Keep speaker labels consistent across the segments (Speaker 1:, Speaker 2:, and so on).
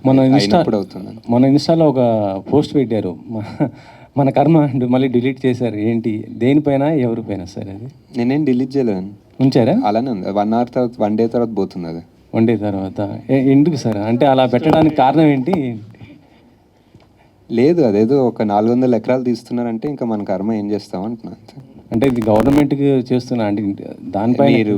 Speaker 1: అయినప్పుడు అవుతుందని.
Speaker 2: మన ఇన్స్టాలో ఒక పోస్ట్ పెట్టారు, మన కర్మ అండ్ మళ్ళీ డిలీట్ చేశారు. ఏంటి, దేనిపైన ఎవరిపైన సార్ అది?
Speaker 1: నేనేం డిలీట్ చేయలేదండి,
Speaker 2: ఉంచారా?
Speaker 1: అలానే ఉంది. 1 hour తర్వాత 1 day తర్వాత పోతుంది అది.
Speaker 2: 1 day తర్వాత ఎందుకు సార్? అంటే అలా పెట్టడానికి కారణం ఏంటి?
Speaker 1: లేదు, అదేదో ఒక 400 ఎకరాలు తీస్తున్నారంటే ఇంకా మన కర్మ ఏం చేస్తాం అంటున్నా అంతే.
Speaker 2: అంటే ఇది గవర్నమెంట్కి చేస్తున్నా అంటే దానిపైన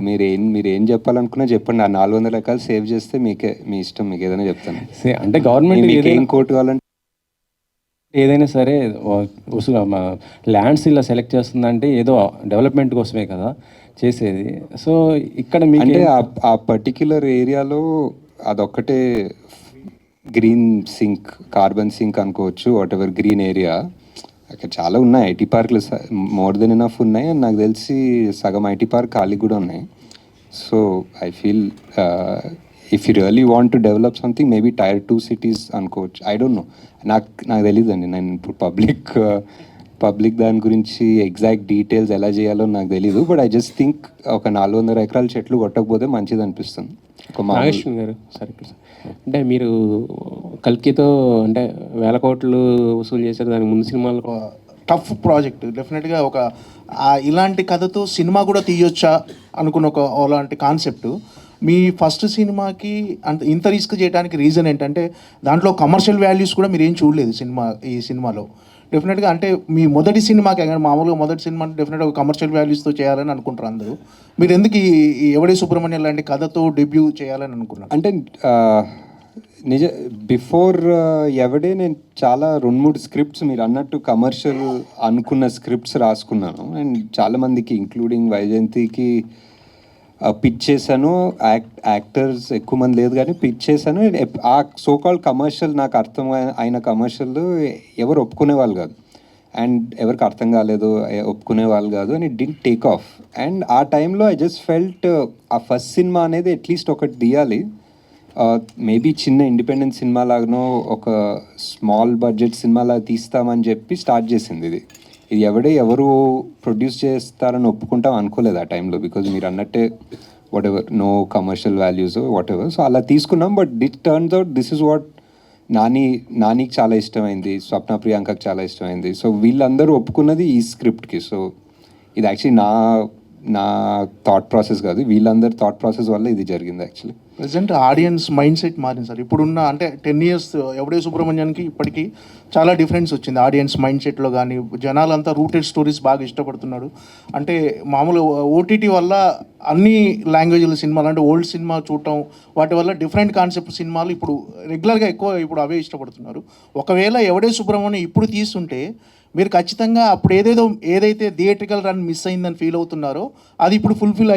Speaker 1: మీరు ఏం చెప్పాలనుకున్నా చెప్పండి. ఆ 400 ఎకరాలు సేవ్ చేస్తే మీకే, మీ ఇష్టం, మీకు ఏదైనా చెప్తాను.
Speaker 2: అంటే గవర్నమెంట్
Speaker 1: ఏం కోర్టు కావాలంటే
Speaker 2: ఏదైనా సరే ల్యాండ్స్ ఇలా సెలెక్ట్ చేస్తుందంటే ఏదో డెవలప్మెంట్ కోసమే కదా చేసేది. సో ఇక్కడ మీకు
Speaker 1: అంటే ఆ పర్టిక్యులర్ ఏరియాలో అదొక్కటే గ్రీన్ సింక్, కార్బన్ సింక్ అనుకోవచ్చు, వాట్ ఎవర్ గ్రీన్ ఏరియా. అక్కడ చాలా ఉన్నాయి ఐటీ పార్క్లు, మోర్ దెన్ ఎనఫ్ ఉన్నాయి. అండ్ నాకు తెలిసి సగం ఐటీ పార్క్ ఖాళీ కూడా ఉన్నాయి. So I feel if you really want to develop something, maybe Tier 2 cities అనుకోవచ్చు. ఐ డోంట్ నో, నాకు తెలియదండి. నేను ఇప్పుడు పబ్లిక్ దాని గురించి ఎగ్జాక్ట్ డీటెయిల్స్ ఎలా చేయాలో నాకు తెలీదు. బట్ ఐ జస్ట్ థింక్ ఒక 400 ఎకరాల చెట్లు కొట్టకపోతే మంచిది అనిపిస్తుంది.
Speaker 3: నాగేశ్వర్ గారు సరే, అంటే మీరు కల్కితో అంటే 1000 కోట్లు వసూలు చేశారు. దానికి ముందు సినిమాలు
Speaker 4: టఫ్ ప్రాజెక్ట్ డెఫినెట్గా. ఒక ఇలాంటి కథతో సినిమా కూడా తీయొచ్చా అనుకున్న ఒక అలాంటి కాన్సెప్ట్. మీ ఫస్ట్ సినిమాకి అంత ఇంత రిస్క్ చేయడానికి రీజన్ ఏంటంటే దాంట్లో కమర్షియల్ వాల్యూస్ కూడా మీరు ఏం చూడలేదు ఈ సినిమాలో. డెఫినెట్గా అంటే మీ మొదటి సినిమాకి, మామూలుగా మొదటి సినిమా అంటే డెఫినెట్గా ఒక కమర్షియల్ వాల్యూస్తో చేయాలని అనుకుంటారు అందరూ. మీరు ఎందుకు ఎవడే సుబ్రహ్మణ్యం లాంటి కథతో డెబ్యూ చేయాలని అనుకున్నారు?
Speaker 1: అంటే బిఫోర్ ఎవడే నేను చాలా 2-3 స్క్రిప్ట్స్ మీరు అన్నట్టు కమర్షియల్ అనుకున్న స్క్రిప్ట్స్ రాసుకున్నాను. అండ్ చాలామందికి ఇంక్లూడింగ్ వైజయంతికి పిచ్ చేశాను. యాక్టర్స్ ఎక్కువ మంది లేదు కానీ పిచ్ చేశాను. ఆ సోకాల్ కమర్షియల్, నాకు అర్థం అయిన కమర్షియల్ ఎవరు ఒప్పుకునే వాళ్ళు కాదు, అండ్ ఎవరికి అర్థం కాలేదు, ఒప్పుకునే వాళ్ళు కాదు, and it didn't take off. And ఆ టైంలో ఐ జస్ట్ ఫెల్ట్ ఆ ఫస్ట్ సినిమా అనేది అట్లీస్ట్ ఒకటి తీయాలి. మేబీ చిన్న ఇండిపెండెంట్ సినిమా లాగానో ఒక స్మాల్ బడ్జెట్ సినిమాలాగా తీస్తామని చెప్పి స్టార్ట్ చేసింది ఇది. ఎవరు ప్రొడ్యూస్ చేస్తారని ఒప్పుకుంటాం అనుకోలేదు ఆ టైంలో, బికాజ్ మీరు అన్నట్టే whatever, no commercial values whatever. So అలా తీసుకున్నాం. But it turns out this is what నానికి చాలా ఇష్టమైంది, స్వప్న ప్రియాంకకి చాలా ఇష్టమైంది. సో వీళ్ళందరూ ఒప్పుకున్నది ఈ స్క్రిప్ట్కి. సో ఇది యాక్చువల్లీ నా థాట్ ప్రాసెస్ కాదు, వీళ్ళందరి థాట్ ప్రాసెస్ వల్ల ఇది జరిగింది actually.
Speaker 4: Present audience mind set మారింది సార్. ఇప్పుడున్న అంటే 10 years ఎవడే సుబ్రహ్మణ్యానికి ఇప్పటికీ చాలా డిఫరెన్స్ వచ్చింది ఆడియన్స్ మైండ్ సెట్లో. కానీ జనాలంతా రూటెడ్ స్టోరీస్ బాగా ఇష్టపడుతున్నాడు. అంటే మామూలు ఓటీటీ వల్ల అన్ని లాంగ్వేజ్ల సినిమాలు అంటే ఓల్డ్ సినిమా చూడటం, వాటి వల్ల డిఫరెంట్ కాన్సెప్ట్ సినిమాలు ఇప్పుడు రెగ్యులర్గా ఎక్కువ ఇప్పుడు అవే ఇష్టపడుతున్నారు. ఒకవేళ ఎవడే సుబ్రహ్మణ్యం ఇప్పుడు తీస్తుంటే మీరు ఖచ్చితంగా అప్పుడు ఏదైతే థియేట్రికల్ రన్ మిస్ అయిందని ఫీల్ అవుతున్నారో అది ఇప్పుడు ఫుల్ఫిల్